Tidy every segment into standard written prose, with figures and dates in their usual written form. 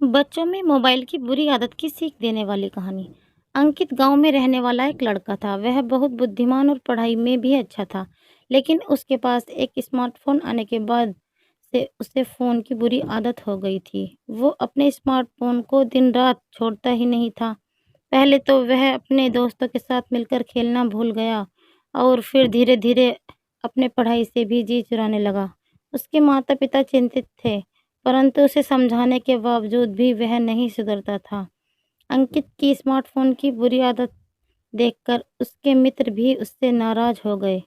बच्चों में मोबाइल की बुरी आदत की सीख देने वाली कहानी। अंकित गांव में रहने वाला एक लड़का था। वह बहुत बुद्धिमान और पढ़ाई में भी अच्छा था, लेकिन उसके पास एक स्मार्टफोन आने के बाद से उसे फोन की बुरी आदत हो गई थी। वो अपने स्मार्टफोन को दिन रात छोड़ता ही नहीं था। पहले तो वह अपने दोस्तों के साथ मिलकर खेलना भूल गया और फिर धीरे धीरे अपने पढ़ाई से भी जी चुराने लगा। उसके माता पिता चिंतित थे, परंतु उसे समझाने के बावजूद भी वह नहीं सुधरता था। अंकित की स्मार्टफोन की बुरी आदत देखकर उसके मित्र भी उससे नाराज हो गए।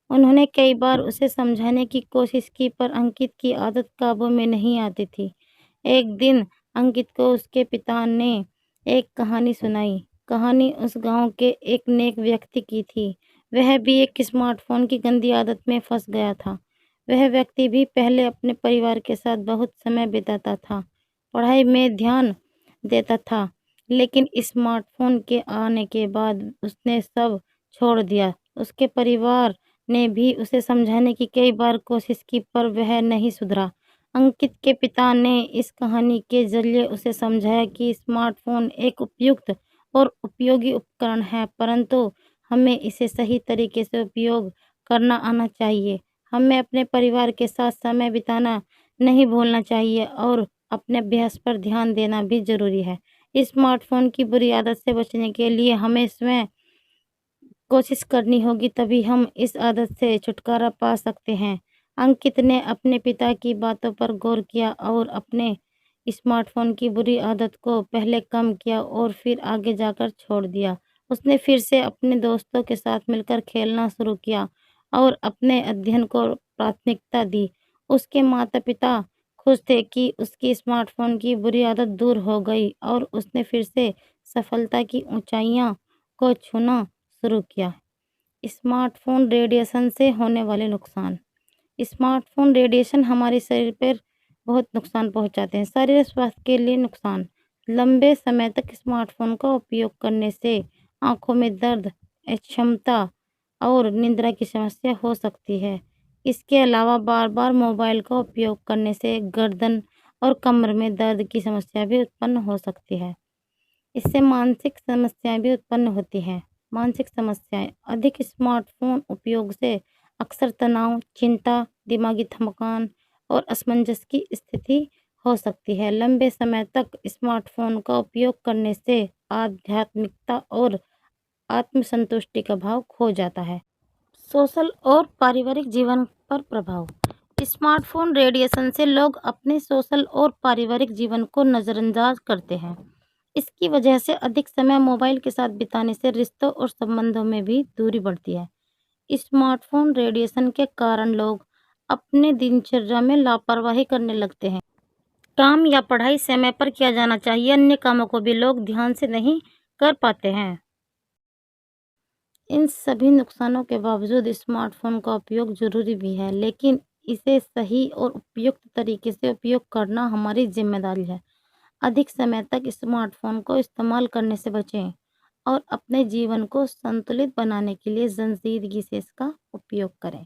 उन्होंने कई बार उसे समझाने की कोशिश की, पर अंकित की आदत काबू में नहीं आती थी। एक दिन अंकित को उसके पिता ने एक कहानी सुनाई। कहानी उस गांव के एक नेक व्यक्ति की थी। वह भी एक स्मार्टफोन की गंदी आदत में फंस गया था। वह व्यक्ति भी पहले अपने परिवार के साथ बहुत समय बिताता था, पढ़ाई में ध्यान देता था, लेकिन स्मार्टफोन के आने के बाद उसने सब छोड़ दिया। उसके परिवार ने भी उसे समझाने की कई बार कोशिश की, पर वह नहीं सुधरा। अंकित के पिता ने इस कहानी के जरिए उसे समझाया कि स्मार्टफोन एक उपयुक्त और उपयोगी उपकरण है, परंतु हमें इसे सही तरीके से उपयोग करना आना चाहिए। हमें अपने परिवार के साथ समय बिताना नहीं भूलना चाहिए और अपने अभ्यास पर ध्यान देना भी जरूरी है। स्मार्टफोन की बुरी आदत से बचने के लिए हमें स्वयं कोशिश करनी होगी, तभी हम इस आदत से छुटकारा पा सकते हैं। अंकित ने अपने पिता की बातों पर गौर किया और अपने स्मार्टफोन की बुरी आदत को पहले कम किया और फिर आगे जाकर छोड़ दिया। उसने फिर से अपने दोस्तों के साथ मिलकर खेलना शुरू किया और अपने अध्ययन को प्राथमिकता दी। उसके माता पिता खुश थे कि उसकी स्मार्टफोन की बुरी आदत दूर हो गई और उसने फिर से सफलता की ऊंचाइयां को छूना शुरू किया। स्मार्टफोन रेडिएशन से होने वाले नुकसान। स्मार्टफोन रेडिएशन हमारे शरीर पर बहुत नुकसान पहुंचाते हैं। शारीरिक स्वास्थ्य के लिए नुकसान। लंबे समय तक स्मार्टफोन का उपयोग करने से आंखों में दर्द, अक्षमता और निद्रा की समस्या हो सकती है। इसके अलावा बार बार मोबाइल का उपयोग करने से गर्दन और कमर में दर्द की समस्या भी उत्पन्न हो सकती है। इससे मानसिक समस्याएं भी उत्पन्न होती हैं। मानसिक समस्याएं। अधिक स्मार्टफोन उपयोग से अक्सर तनाव, चिंता, दिमागी थकान और असमंजस की स्थिति हो सकती है। लंबे समय तक स्मार्टफोन का उपयोग करने से आध्यात्मिकता और आत्मसंतुष्टि का भाव खो जाता है। सोशल और पारिवारिक जीवन पर प्रभाव। स्मार्टफोन रेडिएशन से लोग अपने सोशल और पारिवारिक जीवन को नज़रअंदाज करते हैं। इसकी वजह से अधिक समय मोबाइल के साथ बिताने से रिश्तों और संबंधों में भी दूरी बढ़ती है। स्मार्टफोन रेडिएशन के कारण लोग अपने दिनचर्या में लापरवाही करने लगते हैं। काम या पढ़ाई समय पर किया जाना चाहिए, अन्य कामों को भी लोग ध्यान से नहीं कर पाते हैं। इन सभी नुकसानों के बावजूद स्मार्टफोन का उपयोग जरूरी भी है, लेकिन इसे सही और उपयुक्त तरीके से उपयोग करना हमारी जिम्मेदारी है। अधिक समय तक स्मार्टफोन को इस्तेमाल करने से बचें और अपने जीवन को संतुलित बनाने के लिए संजीदगी से इसका उपयोग करें।